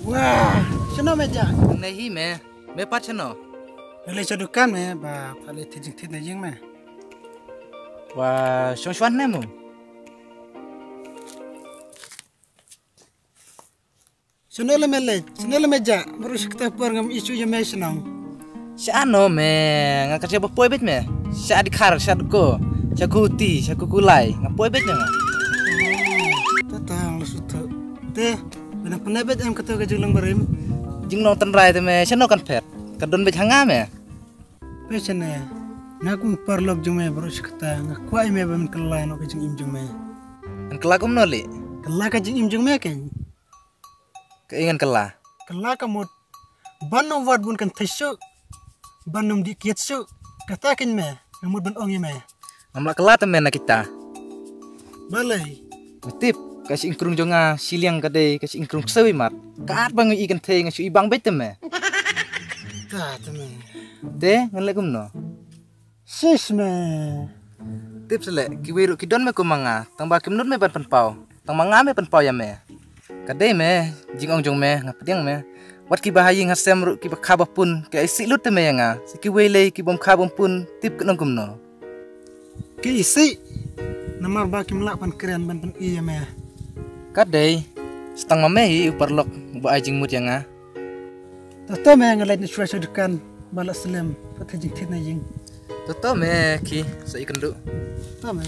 Wah, chano meja. नहीं मैं पाचनो Beli dukan me ba pale tijing na jing me. wah shongshwan nemu Chano le meja. Baru kita puar ngam isu je me senang. Siano me ngakache boy bet me sya dikhar sya ko sya kuti sya kukulai ngapoy bet nga Tatang lusu tu. Te, benak penebet em kata kejulang berim. jing no tan rai te me chano kan phet kadon bet hanga me Pesene. Ngaku parlok jume baru kita ngakwai me ben kelai no kejing im jume. an kela kum no li Kela kejing im jume ken. keingan kela Kela kamut banum wad bun kan thisuk. Banum di kietsu. Kata ken me. Ngamut ban ongi me. amla kela te me na kita Balai. tip kasi ingkrung jonga siliang kade kasi ingkrung sewi mat kaat bang ikan te ngasu ibang bet te me Ta teme. de ngan kum no Sis me. tip sele kiwiru kidon me kumanga tang ba kimnut me ban panpau tang manga me panpau ya me kade me jing ong jong me ngapdiang me wat ki bahaying hasem ru ki bakha pun ke isi lut te me nga ki wele ki bom kha bom pun tip kenong kum no Ki isi. Namar ba kim lak pan keren ban pan iya me. kade stang mame hi uparlok ba ajing mut yang nga Tato me ngalai ni suai dukan balak selim patijing tit na jing. toto me ki sa ikan du Ta me.